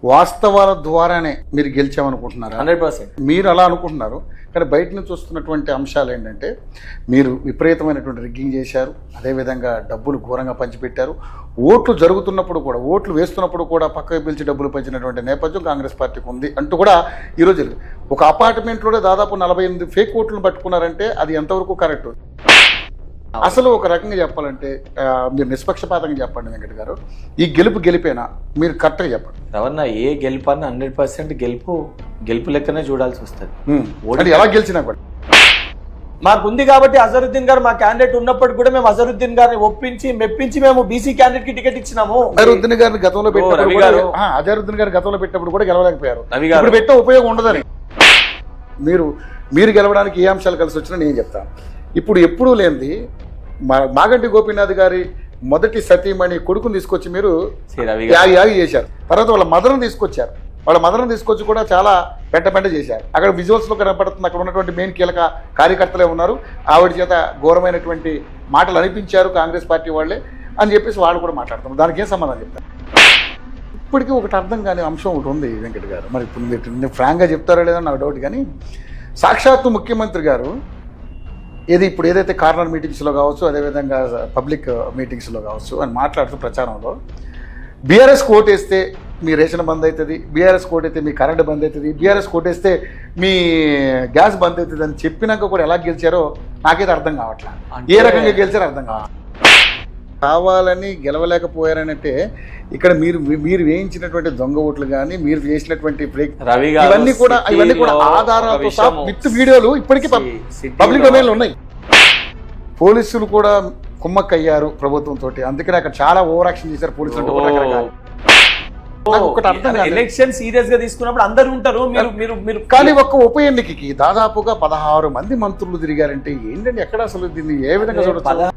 వాస్తవాల ద్వారానే మీరు గెలిచామనుకుంటున్నారా? 100%. మీరు అలా అనుకుంటున్నారు, కానీ బయట నుంచి వస్తున్నటువంటి అంశాలు ఏంటంటే మీరు విపరీతమైనటువంటి రిగ్గింగ్ చేశారు, అదేవిధంగా డబ్బులు ఘోరంగా పంచిపెట్టారు, ఓట్లు జరుగుతున్నప్పుడు కూడా, ఓట్లు వేస్తున్నప్పుడు కూడా పక్కకు పిలిచి డబ్బులు పంచినటువంటి నేపథ్యం కాంగ్రెస్ పార్టీకి ఉంది అంటూ కూడా ఈరోజు ఒక అపార్ట్మెంట్లోనే దాదాపు 48 ఫేక్ ఓట్లను పట్టుకున్నారంటే అది ఎంతవరకు కరెక్ట్? అసలు ఒక రకంగా చెప్పాలంటే మీరు నిష్పక్షపాతంగా చెప్పండి వెంకట గారు, ఈ గెలిపేనా? మీరు కరెక్ట్గా చెప్పండి. రవణ, ఏ గెలుపన్నా 100% గెలుపు లెక్కనే చూడాల్సి వస్తుంది. ఎలా గెలిచినా కూడా మాకుంది కాబట్టి అజరుద్దీన్ గారు మా క్యాండిడేట్ ఉన్నప్పుడు కూడా మేము అజరుద్దీన్ గారిని ఒప్పించి మెప్పించి మేము బీసీ క్యాండిడేట్ కి టికెట్ ఇచ్చినాము. అజరుద్దీన్ గారిని గతంలో పెట్టినప్పుడు కూడా గెలవలేకపోయారు. ఇప్పుడు పెట్టే ఉపయోగం ఉండదని మీరు గెలవడానికి ఏ అంశాలు కలిసి వచ్చినా నేను చెప్తాను. ఇప్పుడు ఎప్పుడూ లేనిది మాగంటి గోపీనాథ్ గారి మొదటి సతీమణి కొడుకుని తీసుకొచ్చి మీరు యాగి చేశారు. తర్వాత వాళ్ళ మదర్ని తీసుకొచ్చారు. వాళ్ళ మదర్ని తీసుకొచ్చి కూడా చాలా పెంట చేశారు. అక్కడ విజువల్స్లో కనపడుతుంది, అక్కడ ఉన్నటువంటి మెయిన్ కీలక కార్యకర్తలే ఉన్నారు. ఆవిడ చేత ఘోరమైనటువంటి మాటలు అనిపించారు కాంగ్రెస్ పార్టీ వాళ్ళే అని చెప్పేసి వాళ్ళు కూడా మాట్లాడుతున్నారు. దానికి ఏం సంబంధం చెప్తారు? ఇప్పటికీ ఒకటి అర్థం కాని అంశం ఒకటి ఉంది వెంకట గారు. మరి ఇప్పుడు మీరు ఫ్రాంక్గా చెప్తారో లేదో నాకు డౌట్, కానీ సాక్షాత్తు ముఖ్యమంత్రి గారు ఇప్పుడు ఏదైతే కార్నర్ మీటింగ్స్లో కావచ్చు, అదేవిధంగా పబ్లిక్ మీటింగ్స్లో కావచ్చు అని మాట్లాడుతూ ప్రచారంలో బీఆర్ఎస్ కోటేస్తే మీ రేషన్ బంద్ అవుతుంది, బీఆర్ఎస్ కోటైతే మీ కరెంట్ బంద్ అవుతుంది, బీఆర్ఎస్ కోటేస్తే మీ గ్యాస్ బంద్ అవుతుంది అని చెప్పినాక కూడా ఎలా గెలిచారో నాకైతే అర్థం కావట్లేదు. ఏ రకంగా గెలిచారో అర్థం కావాలని గెలవలేకపోయారనంటే ఇక్కడ మీరు వేయించినటువంటి దొంగ ఓట్లు కానీ, మీరు చేసినటువంటి ఇవన్నీ కూడా ఆధారాలతో సహా విత్ వీడియోలు ఇప్పటికీ పబ్లిక్ డొమైన్లో ఉన్నాయి. పోలీసులు కూడా కుమ్మక్కయ్యారు ప్రభుత్వంతో, అందుకని అక్కడ చాలా ఓవర్ యాక్షన్ చేశారు పోలీసులు. ఒకటి అర్థం కాదు, ఎలక్షన్ సీరియస్ గా తీసుకున్నప్పుడు అందరూ ఉంటారు, కానీ ఒక్క ఉప ఎన్నికకి దాదాపుగా 16 మంది మంత్రులు తిరిగారంటే ఏంటంటే ఎక్కడ అసలు దీన్ని ఏ విధంగా చూడొచ్చు?